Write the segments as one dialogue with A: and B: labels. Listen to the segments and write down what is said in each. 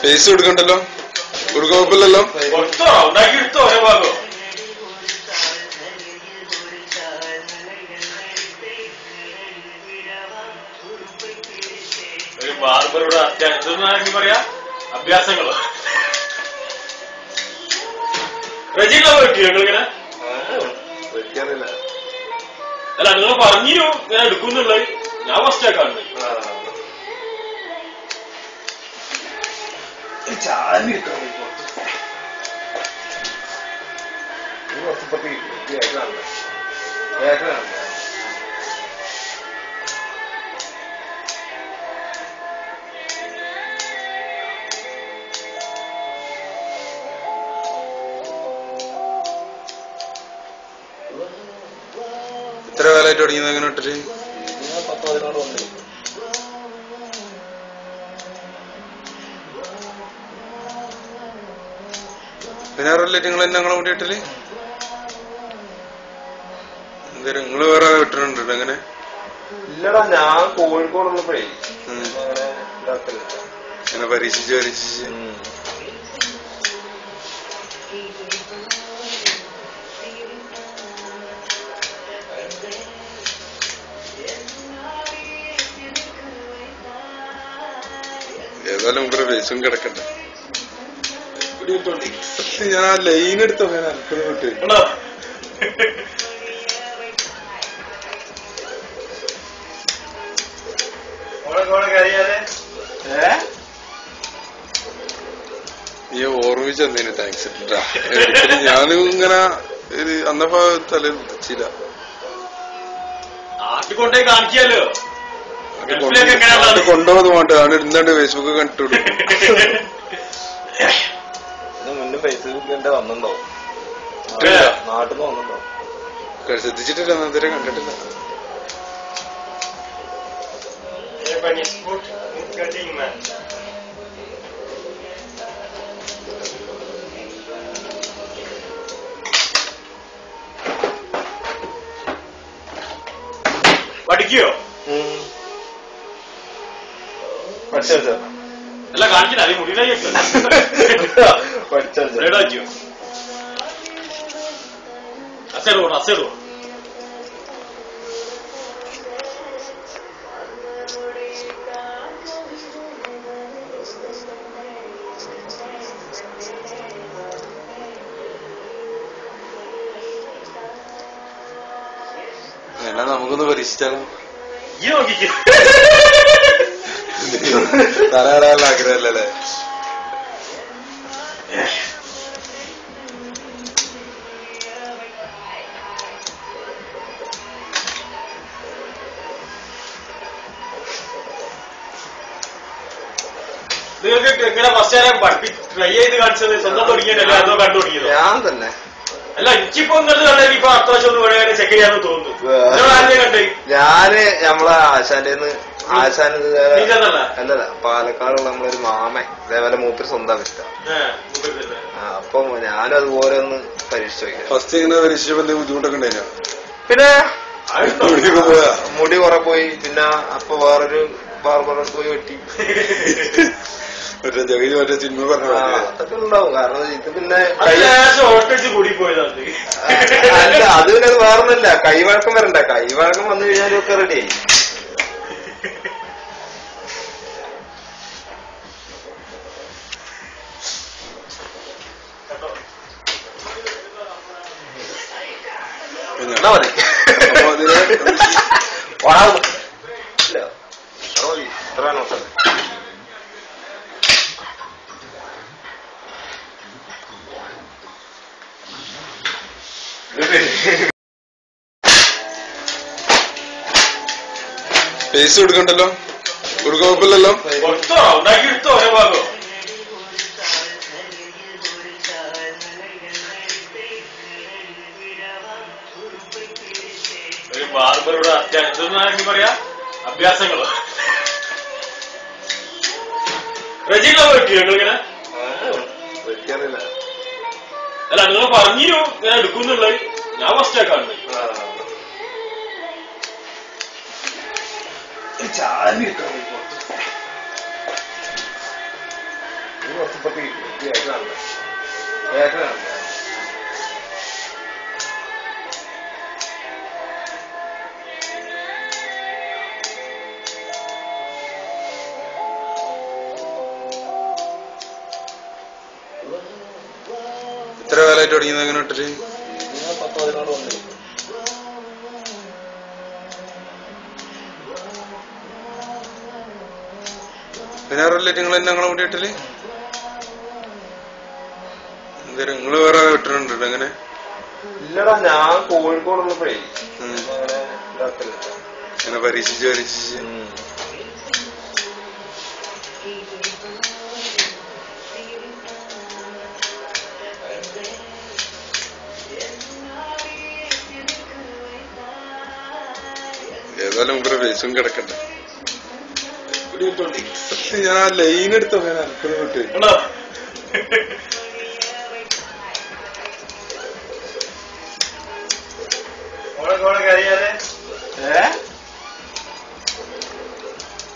A: Pace കൊടുക്കണ്ടല്ലോ, കൊടുക്കാൻ കുഴപ്പമില്ലല്ലോ.
B: ഒരു ബാർബറുടെ അത്യാവശ്യം പറയാ അഭ്യാസങ്ങളോ റജികളെ പറ്റിയോ നിങ്ങളിങ്ങനെ? അല്ല നിങ്ങൾ പറഞ്ഞു ഞാൻ എടുക്കുന്നുള്ളത്, ഞാൻ ഫസ്റ്റ് ആക്കാണ്.
A: എത്ര കാലമായിട്ട് തുടങ്ങിയത് അങ്ങനെ ഇട്ടിട്ട്? പതിനാറല്ലേ നിങ്ങൾ തന്നെ ഞങ്ങളെ കൂടി ഇട്ടില്? എന്തായാലും നിങ്ങള് വേറെ ഇട്ടിട്ടുണ്ട് അങ്ങനെ?
C: ഇല്ലടാ, ഞാൻ കോഴിക്കോടുള്ളപ്പോഴേ
A: അങ്ങനെ പരീക്ഷിച്ച് ഏതായാലും മുമ്പ് ഫേസും കിടക്കട്ടെ. ഞാൻ ആ ലൈൻ എടുത്തോ ഞാൻ അൽക്കുന്നത് വിട്ട്. നീ ഓർമ്മിച്ചെന്നതിന് താങ്ക്സ്. ഞാനും ഇങ്ങനെ അന്നപ്പോ തല ഉദിച്ചില്ല.
B: നാട്ടിക്കൊണ്ടേ കാണിക്കാലോ,
A: കൊണ്ടുപോകുന്ന വേണ്ട, അവിടെ ഇരുന്നാണ്ട് ഫേസ്ബുക്ക് കണ്ടിട്ടു.
C: മുന്നേ ഫേസ്ബുക്കിന്റെ വന്നിട്ടുണ്ടോ? നാട്ടിൽ നിന്ന് വന്നിട്ടുണ്ടോ?
A: ശ്രദ്ധിച്ചിട്ടില്ല, അന്നേരം കണ്ടിട്ടില്ല.
B: പഠിക്കോ? അല്ല കാണിക്കില്ല, അത് മുടിയിലേക്കോ അസേടോ അസേടോ.
A: എന്നാ നമുക്കൊന്ന് പരീക്ഷിച്ചാലും
B: ഈ നോക്കിക്കോ.
A: തലയിടാനുള്ള ആഗ്രഹമല്ലേ?
B: നിങ്ങൾക്ക് എങ്ങനെ ഫസ്റ്റ് ട്രൈ ചെയ്ത് കാണിച്ചത്? സ്വന്തം തുടങ്ങിയതല്ലേ അതോ കണ്ടു തുടങ്ങിയത്?
C: ഞാൻ തന്നെ.
B: അല്ല എനിക്കിപ്പോ ഇങ്ങോട്ട് കണ്ടേ ഇപ്പൊ അടുത്ത വർഷം ഒന്ന് വേണേ ചെക്ക് ചെയ്യാന്ന് തോന്നുന്നു. കണ്ടേ
C: ഞാന് നമ്മളെ ആശാന്റെന്ന് അല്ലല്ല പാലക്കാടുള്ള നമ്മളൊരു മാമൻ ഇതേപോലെ മൂപ്പര് സ്വന്തം വിറ്റ. അപ്പൊ ഞാനും അതുപോലെ ഒന്ന് പരീക്ഷിച്ചു നോക്കിയത്.
A: ഫസ്റ്റ് ഇങ്ങനെ പരീക്ഷിച്ചപ്പോ ബുദ്ധിമുട്ടൊക്കെ ഉണ്ടായില്ല?
C: പിന്നെ മുടി കുറെ പോയി, പിന്നെ അപ്പൊ വേറൊരു ബാർബറെ പോയി വെട്ടി.
A: മറ്റേ സിനിമ പറഞ്ഞു
C: അതൊക്കെ ഉണ്ടാവും. കാരണം ഇത് പിന്നെ
B: കൂടിപ്പോയതാണ്.
C: അല്ല, അത് പിന്നെ അത് വേറൊന്നുമില്ല, കൈവഴക്കം വരണ്ട. കൈവഴക്കം വന്നു കഴിഞ്ഞാലും ഒക്കെ റെഡിയായി. മതി ഇത്ര നോക്കാം.
A: പേസ് കൊടുക്കണ്ടല്ലോ, കൊടുക്കാൻ കുഴപ്പമില്ലല്ലോ.
B: ഒരു ബാർബറുടെ അത്യാവശ്യം പറയാ അഭ്യാസങ്ങളോ റജികളെ പറ്റിയോ നിങ്ങളിങ്ങനെ? അല്ല നിങ്ങൾ പറഞ്ഞു ഞാൻ എടുക്കുന്നുള്ളത്, ഞാൻ ഫസ്റ്റ് ആക്കാണ്.
A: എത്ര കാലമായിട്ട് തുടങ്ങിയത് അങ്ങനെ ഇട്ടിട്ട്?
C: 10-15 വന്നു.
A: പതിനാറല്ലേ നിങ്ങൾ തന്നെ ഞങ്ങളെ കൂടി ഇട്ടില്? എന്തായാലും നിങ്ങള് വേറെ ഇട്ടിട്ടുണ്ട് അങ്ങനെ?
C: ഇല്ലടാ, ഞാൻ കോഴിക്കോടുള്ളപ്പോഴേ
A: അങ്ങനെ പരീക്ഷിച്ച് ഏതായാലും ഇവിടെ ഫേസും കിടക്കട്ടെ. ഞാൻ ആ ലൈൻ എടുത്തോ ഞാൻ അൽപ്പന വിട്ട്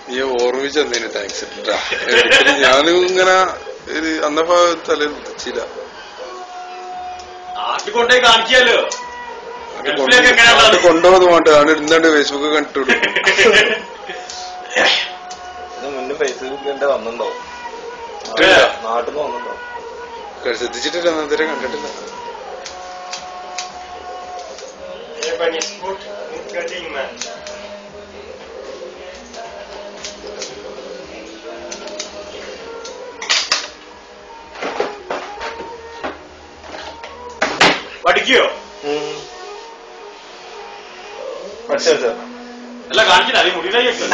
A: നീ ഓർമ്മിച്ചെന്നേന് താങ്ക്സ് ഇട്ടാ. ഞാനും ഇങ്ങനെ ഒരു അന്നപ്പോ തല വിളിച്ചില്ല.
B: നാട്ടിൽ കാണിക്കാലോ
A: കൊണ്ടുപോകുന്നത് വേണ്ട. ആണ് ഇരുന്നാണ്ട് ഫേസ്ബുക്ക് കണ്ടിട്ടു.
C: മുന്നേ ഫേസ്ബുക്കിന്റെ വന്നിട്ടുണ്ടോ? നാട്ടിൽ നിന്ന് വന്നിട്ടുണ്ടോ?
A: ശ്രദ്ധിച്ചിട്ടില്ല, ഇതുവരെ കണ്ടിട്ടില്ല.
B: പഠിക്കോ? അല്ല കാണിക്കില്ല, അത് മുടിയിലാക്കിയോ?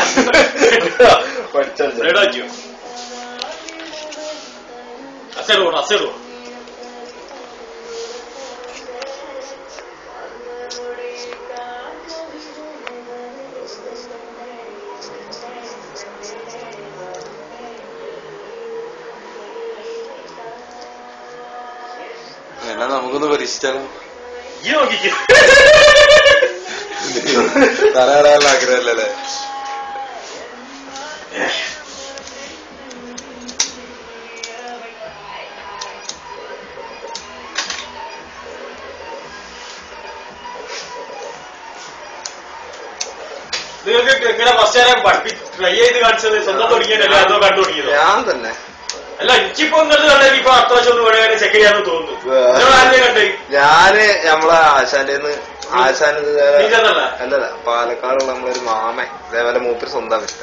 B: അസേറോ അസേറോ
A: എന്നാ നമുക്കൊന്ന് പരീക്ഷിച്ചാലോ?
B: ഈ നോക്കിക്കോ,
A: തലയാടാനുള്ള ആഗ്രഹമല്ലേ?
B: നിങ്ങൾക്ക് എങ്ങനെ ഫസ്റ്റ് ആരാ ട്രൈ ചെയ്ത് കാണിച്ചത്? സ്വന്തം തുടങ്ങിയതല്ലേ അതോ കണ്ടു തുടങ്ങിയത്?
C: ഞാൻ തന്നെ.
B: അല്ല എനിക്കിപ്പോ ഇങ്ങോട്ട് കണ്ടെങ്കിൽ ഇപ്പൊ അടുത്ത വർഷം ഒന്ന് വേണേ ചെക്ക് ചെയ്യാന്ന് തോന്നുന്നു. ആദ്യം കണ്ടേ
C: ഞാന് നമ്മളെ ആശാന്റെ അല്ലല്ല പാലക്കാടുള്ള നമ്മളൊരു മാമൻ ഇതേപോലെ മൂപ്പര് സ്വന്തം വിറ്റ